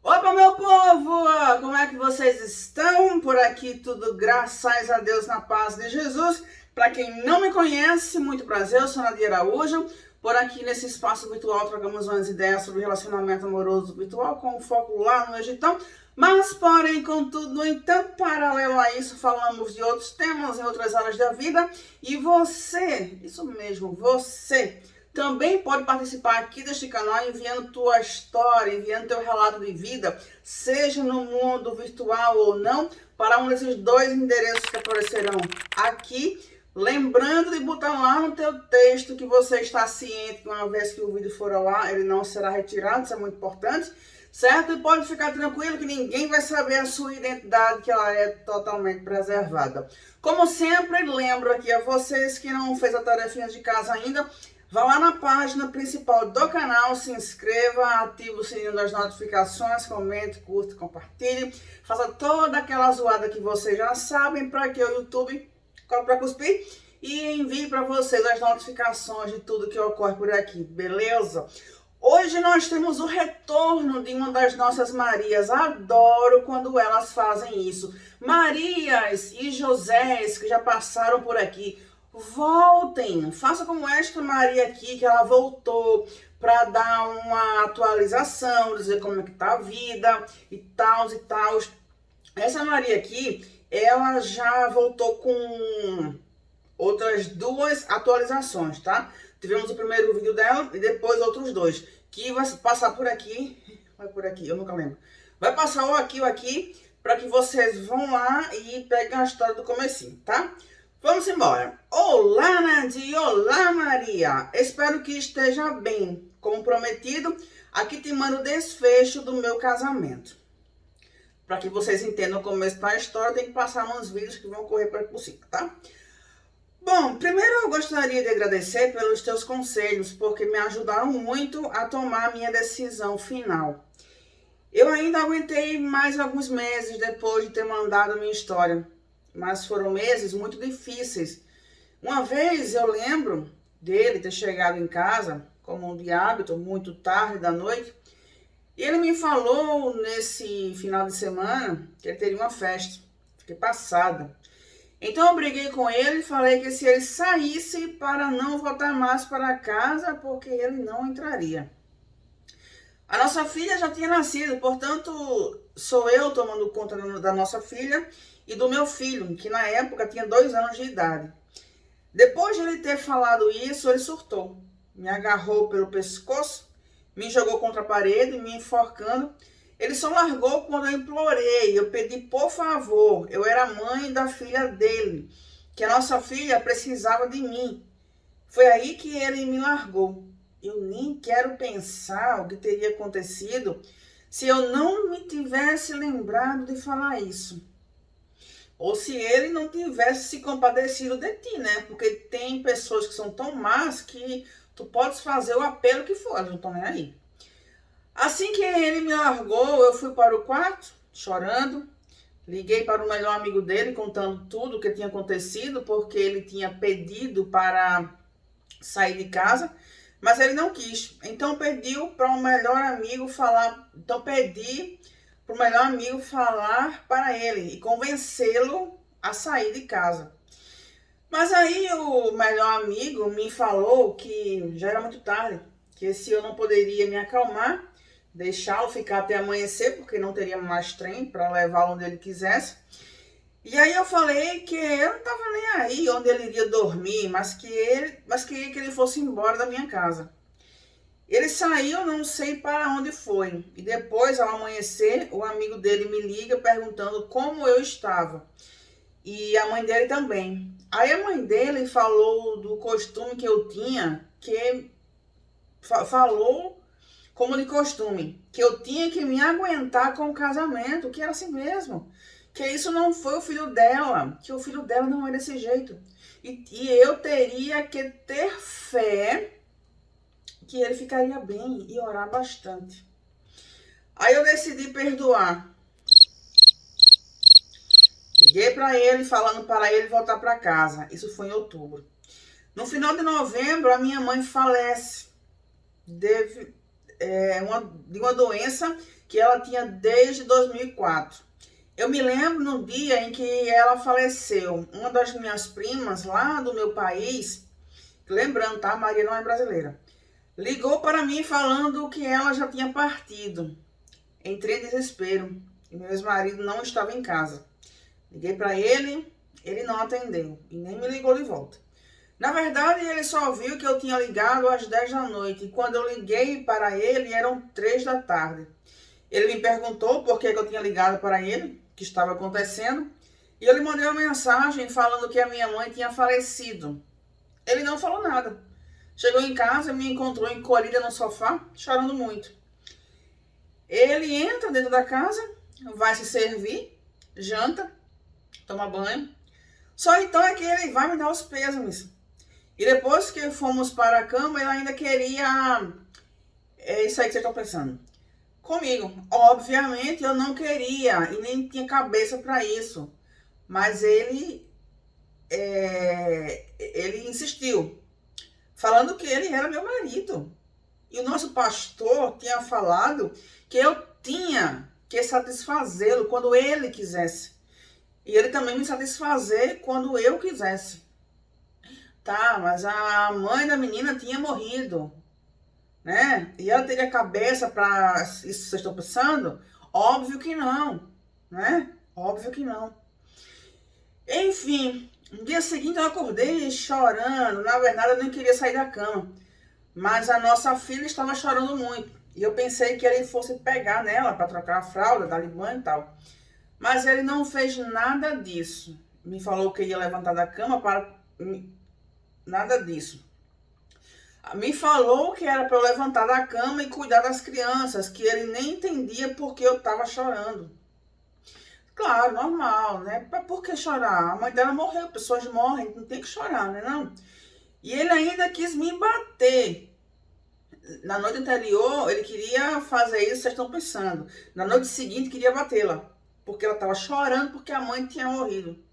Opa, meu povo! Como é que vocês estão? Por aqui tudo graças a Deus na paz de Jesus. Para quem não me conhece, muito prazer, eu sou Nadia Araújo. Por aqui nesse espaço virtual trocamos umas ideias sobre relacionamento amoroso virtual com foco lá no Egitão. Mas, porém, contudo, no entanto, paralelo a isso, falamos de outros temas em outras áreas da vida. E você, isso mesmo, você também pode participar aqui deste canal enviando tua história, enviando teu relato de vida, seja no mundo virtual ou não, para um desses dois endereços que aparecerão aqui. Lembrando de botar lá no teu texto que você está ciente que uma vez que o vídeo for ao ar, ele não será retirado, isso é muito importante, certo? E pode ficar tranquilo que ninguém vai saber a sua identidade, que ela é totalmente preservada. Como sempre, lembro aqui a vocês que não fez a tarefinha de casa ainda, vá lá na página principal do canal, se inscreva, ative o sininho das notificações, comente, curta, compartilhe, faça toda aquela zoada que vocês já sabem para que o YouTube coloque para cuspir e envie para vocês as notificações de tudo que ocorre por aqui, beleza? Hoje nós temos o retorno de uma das nossas Marias. Adoro quando elas fazem isso. Marias e Josés que já passaram por aqui, voltem, faça como esta Maria aqui, que ela voltou para dar uma atualização, dizer como é que tá a vida e tal e tal. Essa Maria aqui, ela já voltou com outras duas atualizações, tá? Tivemos o primeiro vídeo dela e depois outros dois, que vai passar por aqui, vai por aqui, eu nunca lembro. Vai passar ou aqui, para que vocês vão lá e peguem a história do comecinho, tá? Vamos embora. Olá, Nadia. Olá, Maria. Espero que esteja bem. Como prometido, aqui te mando o desfecho do meu casamento. Para que vocês entendam o começo da história, tem que passar uns vídeos que vão correr por cima, tá? Bom, primeiro eu gostaria de agradecer pelos teus conselhos, porque me ajudaram muito a tomar a minha decisão final. Eu ainda aguentei mais alguns meses depois de ter mandado a minha história, mas foram meses muito difíceis. Uma vez eu lembro dele ter chegado em casa, como de hábito, muito tarde da noite, e ele me falou nesse final de semana que ele teria uma festa. Fiquei passada. Então eu briguei com ele e falei que se ele saísse para não voltar mais para casa, porque ele não entraria. A nossa filha já tinha nascido, portanto, sou eu tomando conta da nossa filha e do meu filho, que na época tinha 2 anos de idade. Depois de ele ter falado isso, ele surtou. Me agarrou pelo pescoço, me jogou contra a parede, me enforcando. Ele só largou quando eu implorei, eu pedi por favor. Eu era mãe da filha dele, que a nossa filha precisava de mim. Foi aí que ele me largou. Eu nem quero pensar o que teria acontecido se eu não me tivesse lembrado de falar isso. Ou se ele não tivesse se compadecido de ti, né? Porque tem pessoas que são tão más que tu podes fazer o apelo que for, elas não estão nem aí. Assim que ele me largou, eu fui para o quarto, chorando. Liguei para o melhor amigo dele, contando tudo o que tinha acontecido, porque ele tinha pedido para sair de casa, mas ele não quis. Então pediu para o melhor amigo falar, para ele e convencê-lo a sair de casa. Mas aí o melhor amigo me falou que já era muito tarde, que se eu não poderia me acalmar, deixá-lo ficar até amanhecer, porque não teria mais trem para levá-lo onde ele quisesse. E aí eu falei que eu não estava nem aí onde ele iria dormir, mas queria que ele fosse embora da minha casa. Ele saiu, não sei para onde foi. E depois, ao amanhecer, o amigo dele me liga perguntando como eu estava. E a mãe dele também. Aí a mãe dele falou do costume que eu tinha, que falou como de costume, que eu tinha que me aguentar com o casamento, que era assim mesmo. Que isso não foi o filho dela, que o filho dela não é desse jeito. E eu teria que ter fé que ele ficaria bem e orar bastante. Aí eu decidi perdoar. Liguei para ele falando para ele voltar para casa. Isso foi em outubro. No final de novembro, a minha mãe falece de uma doença que ela tinha desde 2004. Eu me lembro no dia em que ela faleceu. Uma das minhas primas lá do meu país, lembrando, tá? Maria não é brasileira, ligou para mim falando que ela já tinha partido. Entrei em desespero e meu ex-marido não estava em casa. Liguei para ele, ele não atendeu e nem me ligou de volta. Na verdade, ele só viu que eu tinha ligado às 10 da noite e quando eu liguei para ele eram 3 da tarde. Ele me perguntou por que eu tinha ligado para ele, o que estava acontecendo, e eu lhe mandei uma mensagem falando que a minha mãe tinha falecido. Ele não falou nada. Chegou em casa e me encontrou encolhida no sofá, chorando muito. Ele entra dentro da casa, vai se servir, janta, toma banho. Só então é que ele vai me dar os pêsames. E depois que fomos para a cama, ele ainda queria... É isso aí que vocês estão pensando. Comigo. Obviamente eu não queria e nem tinha cabeça para isso. Mas ele insistiu, falando que ele era meu marido. E o nosso pastor tinha falado que eu tinha que satisfazê-lo quando ele quisesse. E ele também me satisfazer quando eu quisesse. Tá, mas a mãe da menina tinha morrido, né? E ela teria cabeça para isso que vocês estão pensando? Óbvio que não, né? Óbvio que não. Enfim, no dia seguinte eu acordei chorando. Na verdade, eu nem queria sair da cama. Mas a nossa filha estava chorando muito. E eu pensei que ele fosse pegar nela para trocar a fralda, dar-lhe banho e tal. Mas ele não fez nada disso. Me falou que ia levantar da cama para... Nada disso. Me falou que era para eu levantar da cama e cuidar das crianças, que ele nem entendia porque eu estava chorando. Claro, normal, né? Por que chorar? A mãe dela morreu, pessoas morrem, não tem que chorar, né não? E ele ainda quis me bater. Na noite anterior, ele queria fazer isso, vocês estão pensando. Na noite seguinte, queria batê-la, porque ela estava chorando porque a mãe tinha morrido.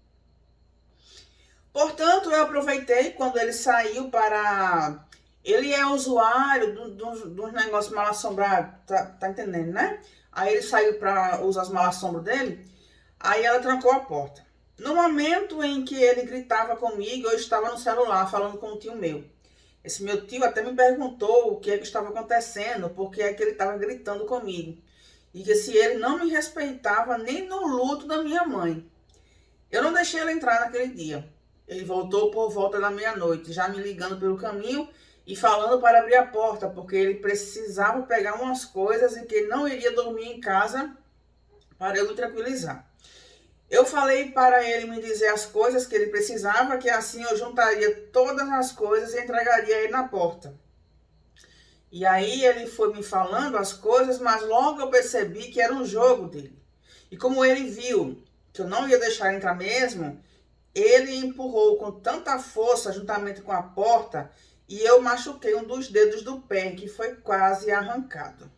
Portanto, eu aproveitei quando ele saiu para... Ele é usuário dos negócios mal-assombrados, tá entendendo, né? Aí ele saiu para usar os mal-assombros dele, aí ela trancou a porta. No momento em que ele gritava comigo, eu estava no celular falando com um tio meu. Esse meu tio até me perguntou o que é que estava acontecendo, porque é que ele estava gritando comigo. E que se ele não me respeitava nem no luto da minha mãe. Eu não deixei ele entrar naquele dia. Ele voltou por volta da meia-noite, já me ligando pelo caminho e falando para abrir a porta, porque ele precisava pegar umas coisas e que ele não iria dormir em casa para eu me tranquilizar. Eu falei para ele me dizer as coisas que ele precisava, que assim eu juntaria todas as coisas e entregaria ele na porta. E aí ele foi me falando as coisas, mas logo eu percebi que era um jogo dele. E como ele viu que eu não ia deixar entrar mesmo, ele empurrou com tanta força juntamente com a porta e eu machuquei um dos dedos do pé, que foi quase arrancado.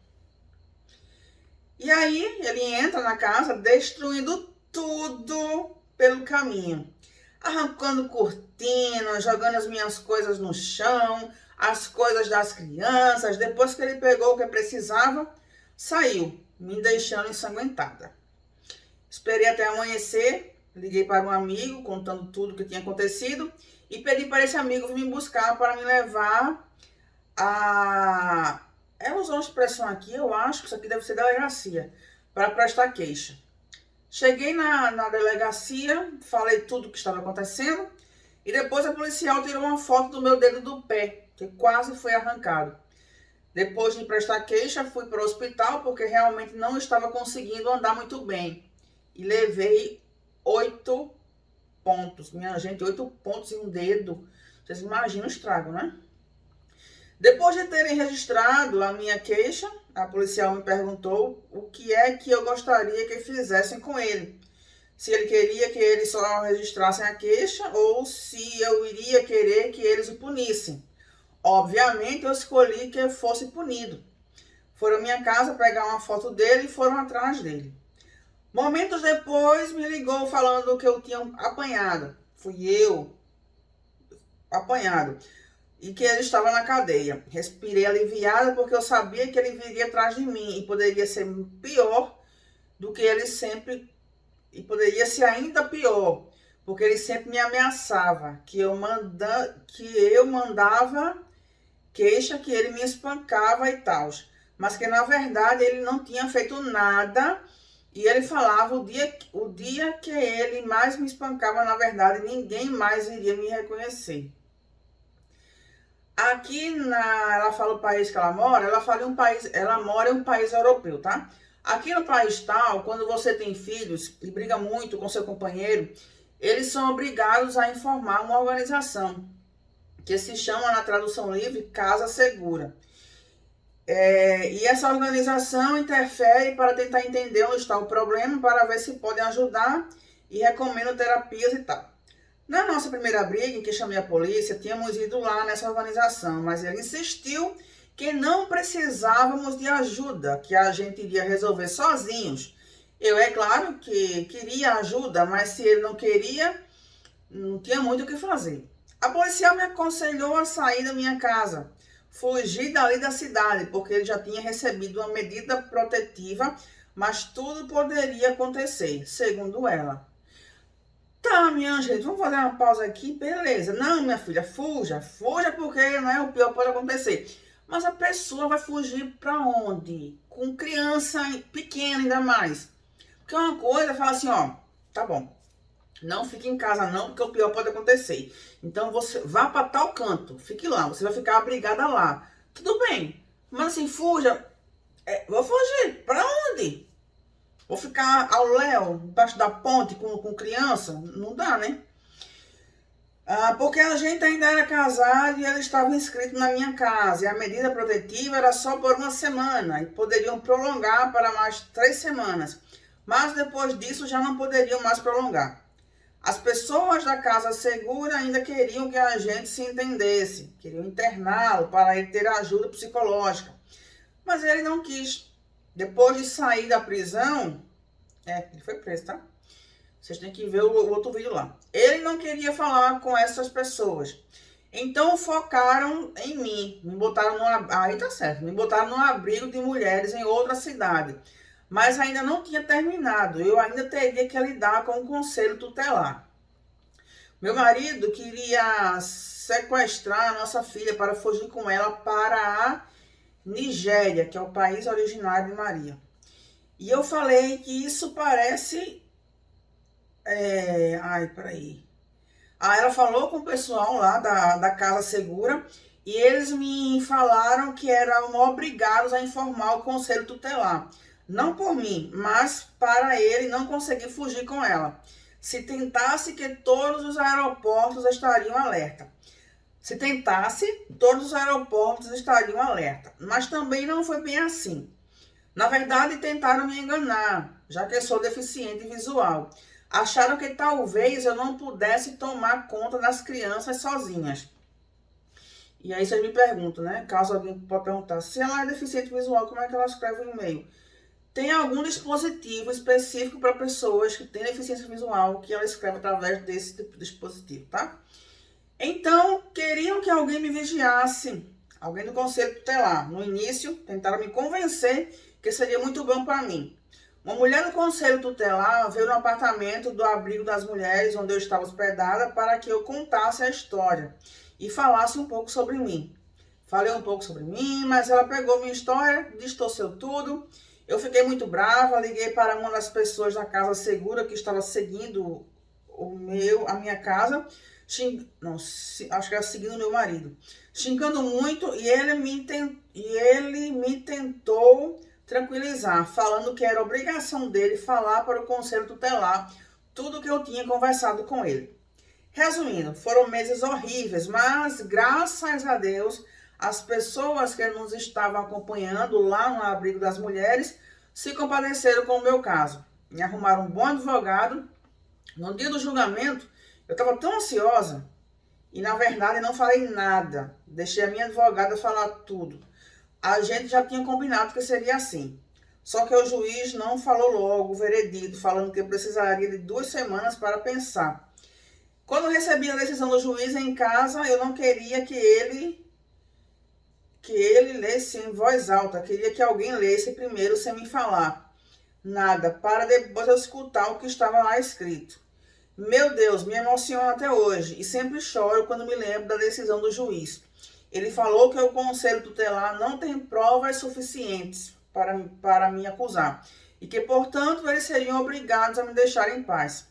E aí ele entra na casa destruindo tudo pelo caminho. Arrancando cortina, jogando as minhas coisas no chão, as coisas das crianças. Depois que ele pegou o que precisava, saiu, me deixando ensanguentada. Esperei até amanhecer. Liguei para um amigo, contando tudo o que tinha acontecido, e pedi para esse amigo vir me buscar para me levar a... Ela usou uma expressão aqui, eu acho que isso aqui deve ser delegacia, para prestar queixa. Cheguei na delegacia, falei tudo o que estava acontecendo, e depois a policial tirou uma foto do meu dedo do pé, que quase foi arrancado. Depois de prestar queixa, fui para o hospital, porque realmente não estava conseguindo andar muito bem. E levei 8 pontos. Minha gente, 8 pontos em um dedo. Vocês imaginam o estrago, né? Depois de terem registrado a minha queixa, a policial me perguntou o que é que eu gostaria que fizessem com ele. Se ele queria que eles só registrassem a queixa ou se eu iria querer que eles o punissem. Obviamente, eu escolhi que fosse punido. Foram à minha casa pegar uma foto dele e foram atrás dele. Momentos depois, me ligou falando que eu tinha apanhado. Fui eu apanhado. e que ele estava na cadeia. Respirei aliviada porque eu sabia que ele viria atrás de mim e poderia ser pior do que ele sempre, e poderia ser ainda pior, porque ele sempre me ameaçava, que eu mandava queixa, que ele me espancava e tal, mas que na verdade ele não tinha feito nada. E ele falava o dia que ele mais me espancava, na verdade, ninguém mais iria me reconhecer. Aqui ela fala o país que ela mora, ela mora em um país europeu, tá? Aqui no país tal, quando você tem filhos e briga muito com seu companheiro, eles são obrigados a informar uma organização, que se chama, na tradução livre, Casa Segura. E essa organização interfere para tentar entender onde está o problema, para ver se podem ajudar e recomendam terapias e tal. Na nossa primeira briga, em que chamei a polícia, tínhamos ido lá nessa organização, mas ele insistiu que não precisávamos de ajuda, que a gente iria resolver sozinhos. Eu, é claro, que queria ajuda, mas se ele não queria, não tinha muito o que fazer. A policial me aconselhou a sair da minha casa, fugir dali da cidade, porque ele já tinha recebido uma medida protetiva, mas tudo poderia acontecer, segundo ela. Tá, minha Angélica, vamos fazer uma pausa aqui, beleza. Não, minha filha, fuja porque, né, o pior pode acontecer. Mas a pessoa vai fugir para onde? Com criança pequena ainda mais. Porque uma coisa, fala assim, ó, tá bom, não fique em casa não, porque o pior pode acontecer. Então você vá para tal canto, fique lá, você vai ficar abrigada lá. Tudo bem, mas assim, fuja. Vou fugir, para onde? Vou ficar ao léu, embaixo da ponte com criança? Não dá, né? Porque a gente ainda era casado e ele estava inscrito na minha casa. E a medida protetiva era só por uma semana. E poderiam prolongar para mais 3 semanas. Mas depois disso já não poderiam mais prolongar. As pessoas da Casa Segura ainda queriam que a gente se entendesse. Queriam interná-lo para ele ter ajuda psicológica. Mas ele não quis. Depois de sair da prisão, ele foi preso, tá? Vocês têm que ver o outro vídeo lá. Ele não queria falar com essas pessoas. Então focaram em mim. Me botaram aí tá certo. Me botaram num abrigo de mulheres em outra cidade. Mas ainda não tinha terminado. Eu ainda teria que lidar com o conselho tutelar. Meu marido queria sequestrar a nossa filha para fugir com ela para a Nigéria, que é o país originário de Maria. E eu falei que isso parece... ela falou com o pessoal lá da Casa Segura e eles me falaram que eram obrigados a informar o conselho tutelar. Não por mim, mas para ele não conseguir fugir com ela. Se tentasse, que todos os aeroportos estariam alerta. Mas também não foi bem assim. Na verdade, tentaram me enganar, já que eu sou deficiente visual. Acharam que talvez eu não pudesse tomar conta das crianças sozinhas. E aí vocês me perguntam, né? Caso alguém pode perguntar, se ela é deficiente visual, como é que ela escreve um e-mail? Tem algum dispositivo específico para pessoas que têm deficiência visual que ela escreve através desse tipo de dispositivo, tá? Então, queriam que alguém me vigiasse, alguém do conselho tutelar. No início, tentaram me convencer que seria muito bom para mim. Uma mulher do conselho tutelar veio no apartamento do abrigo das mulheres, onde eu estava hospedada, para que eu contasse a história e falasse um pouco sobre mim. Falei um pouco sobre mim, mas ela pegou minha história, distorceu tudo. Eu fiquei muito brava, liguei para uma das pessoas da Casa Segura que estava seguindo a minha casa, acho que era seguindo meu marido, xingando muito, e ele me tentou tranquilizar, falando que era obrigação dele falar para o conselho tutelar tudo que eu tinha conversado com ele. Resumindo, foram meses horríveis, mas graças a Deus, as pessoas que nos estavam acompanhando lá no abrigo das mulheres se compadeceram com o meu caso. Me arrumaram um bom advogado. No dia do julgamento, eu estava tão ansiosa e, na verdade, não falei nada. Deixei a minha advogada falar tudo. A gente já tinha combinado que seria assim. Só que o juiz não falou logo o veredito, falando que eu precisaria de 2 semanas para pensar. Quando eu recebi a decisão do juiz em casa, eu não queria que ele lesse em voz alta. Queria que alguém lesse primeiro sem me falar nada, para depois eu escutar o que estava lá escrito. Meu Deus, me emociona até hoje e sempre choro quando me lembro da decisão do juiz. Ele falou que o conselho tutelar não tem provas suficientes para me acusar e que, portanto, eles seriam obrigados a me deixar em paz.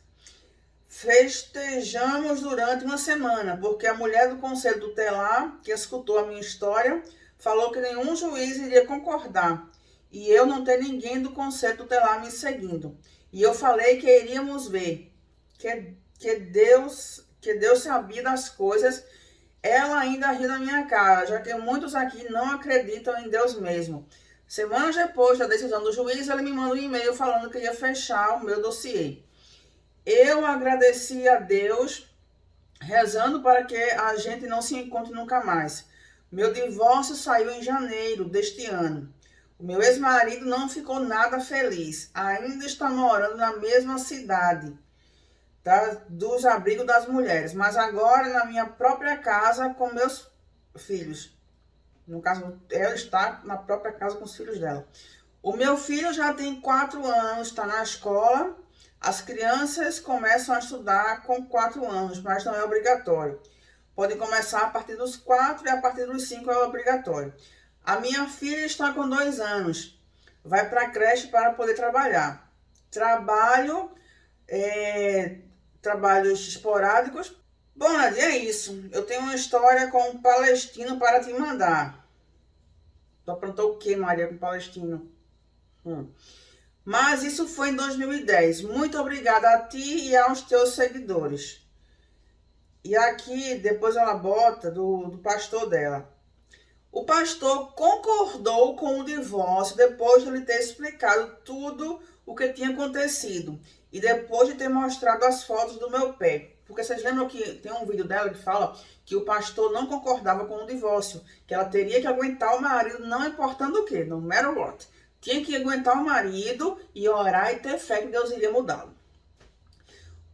Festejamos durante uma semana, porque a mulher do conselho tutelar, que escutou a minha história, falou que nenhum juiz iria concordar e eu não ter ninguém do conselho tutelar me seguindo. E eu falei que iríamos ver, que Deus sabia das coisas. Ela ainda riu na minha cara, já que muitos aqui não acreditam em Deus mesmo. Semanas depois da decisão do juiz, ele me mandou um e-mail falando que ia fechar o meu dossiê. Eu agradeci a Deus, rezando para que a gente não se encontre nunca mais. Meu divórcio saiu em janeiro deste ano. O meu ex-marido não ficou nada feliz. Ainda está morando na mesma cidade dos abrigos das mulheres, mas agora na minha própria casa com meus filhos. No caso, ela está na própria casa com os filhos dela. O meu filho já tem 4 anos, está na escola. As crianças começam a estudar com 4 anos, mas não é obrigatório. Podem começar a partir dos 4 e a partir dos 5 é obrigatório. A minha filha está com 2 anos. Vai para a creche para poder trabalhar. Trabalhos esporádicos. Bom, Nadia, é isso. Eu tenho uma história com um palestino para te mandar. Tu aprontou o que, Maria, com palestino? Mas isso foi em 2010. Muito obrigada a ti e aos teus seguidores. E aqui, depois ela bota do pastor dela. O pastor concordou com o divórcio depois de ele ter explicado tudo o que tinha acontecido. E depois de ter mostrado as fotos do meu pé. Porque vocês lembram que tem um vídeo dela que fala que o pastor não concordava com o divórcio. Que ela teria que aguentar o marido, não importando o quê, no matter what. Tinha que aguentar o marido e orar e ter fé que Deus iria mudá-lo.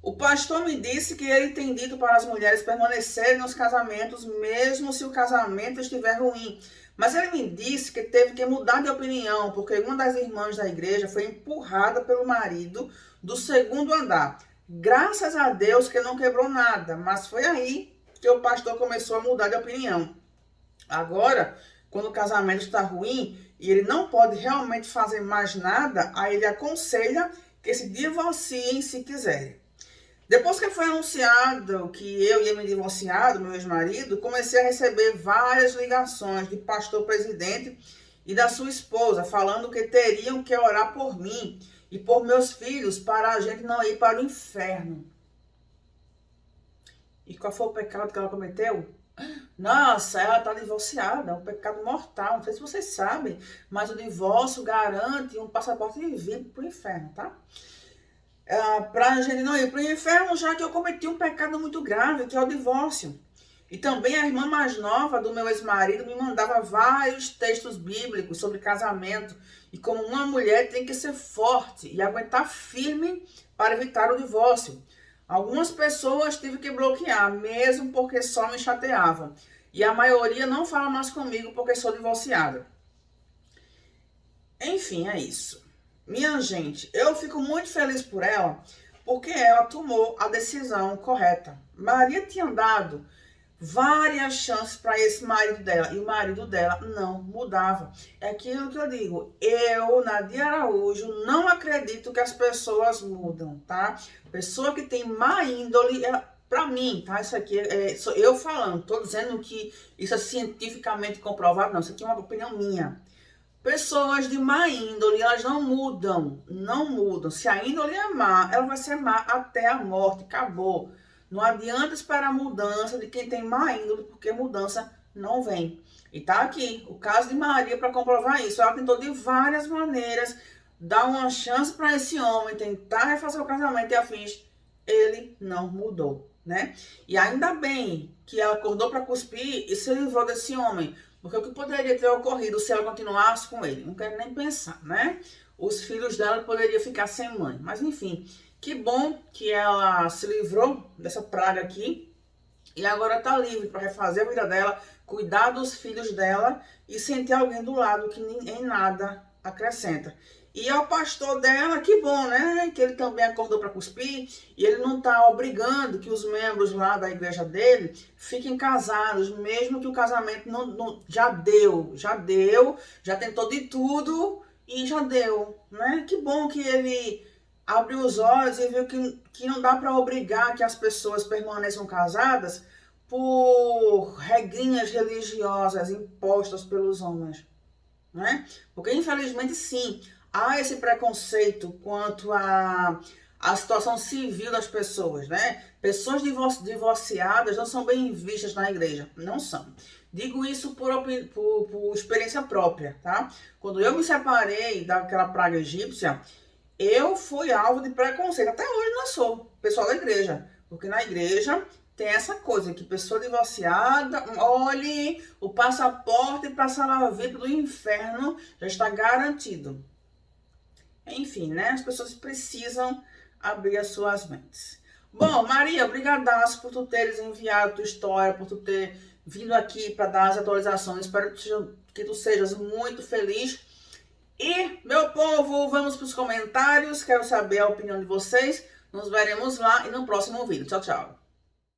O pastor me disse que ele tem dito para as mulheres permanecerem nos casamentos, mesmo se o casamento estiver ruim. Mas ele me disse que teve que mudar de opinião, porque uma das irmãs da igreja foi empurrada pelo marido do 2º andar. Graças a Deus que não quebrou nada, mas foi aí que o pastor começou a mudar de opinião. Agora, quando o casamento está ruim e ele não pode realmente fazer mais nada, aí ele aconselha que se divorciem se quiserem. Depois que foi anunciado que eu ia me divorciar do meu ex-marido, comecei a receber várias ligações de pastor presidente e da sua esposa, falando que teriam que orar por mim e por meus filhos para a gente não ir para o inferno. E qual foi o pecado que ela cometeu? Nossa, ela está divorciada, é um pecado mortal. Não sei se vocês sabem, mas o divórcio garante um passaporte de vida para o inferno, tá? Para a gente não ir para o inferno, já que eu cometi um pecado muito grave, que é o divórcio. E também a irmã mais nova do meu ex-marido me mandava vários textos bíblicos sobre casamento e como uma mulher tem que ser forte e aguentar firme para evitar o divórcio. Algumas pessoas tive que bloquear, mesmo porque só me chateavam. E a maioria não fala mais comigo porque sou divorciada. Enfim, é isso. Minha gente, eu fico muito feliz por ela, porque ela tomou a decisão correta. Maria tinha dado várias chances para esse marido dela, e o marido dela não mudava. É aquilo que eu digo, eu, Nadia Araújo, não acredito que as pessoas mudam, tá? Pessoa que tem má índole, para mim, tá? Isso aqui sou eu falando, tô dizendo que isso é cientificamente comprovado, não, isso aqui é uma opinião minha. Pessoas de má índole, elas não mudam, não mudam. Se a índole é má, ela vai ser má até a morte, acabou. Não adianta esperar a mudança de quem tem má índole, porque mudança não vem. E tá aqui o caso de Maria para comprovar isso. Ela tentou de várias maneiras dar uma chance para esse homem, tentar refazer o casamento e afins. Ele não mudou, né? E ainda bem que ela acordou para cuspir e se livrou desse homem. Porque o que poderia ter ocorrido se ela continuasse com ele? Não quero nem pensar, né? Os filhos dela poderiam ficar sem mãe. Mas enfim, Que bom que ela se livrou dessa praga aqui e agora tá livre para refazer a vida dela, cuidar dos filhos dela e sem ter alguém do lado que em nada acrescenta. E ao pastor dela, que bom, né? Que ele também acordou para cuspir e ele não tá obrigando que os membros lá da igreja dele fiquem casados, mesmo que o casamento já deu, já tentou de tudo e já deu, né? Que bom que ele abriu os olhos e viu que não dá para obrigar que as pessoas permaneçam casadas por regrinhas religiosas impostas pelos homens, né? Porque infelizmente sim, há esse preconceito quanto à situação civil das pessoas, né? Pessoas divorciadas não são bem vistas na igreja, não são. Digo isso por experiência própria, tá? Quando eu me separei daquela praga egípcia, eu fui alvo de preconceito. Até hoje não sou, pessoal da igreja. Porque na igreja tem essa coisa, que pessoa divorciada, olhe, o passaporte para salvar-vida do inferno já está garantido. Enfim, né? As pessoas precisam abrir as suas mentes. Bom, Maria, brigadaço por tu teres enviado tua história, por tu ter vindo aqui para dar as atualizações. Espero que tu sejas muito feliz. E, meu povo, vamos para os comentários. Quero saber a opinião de vocês. Nos veremos lá e no próximo vídeo. Tchau, tchau.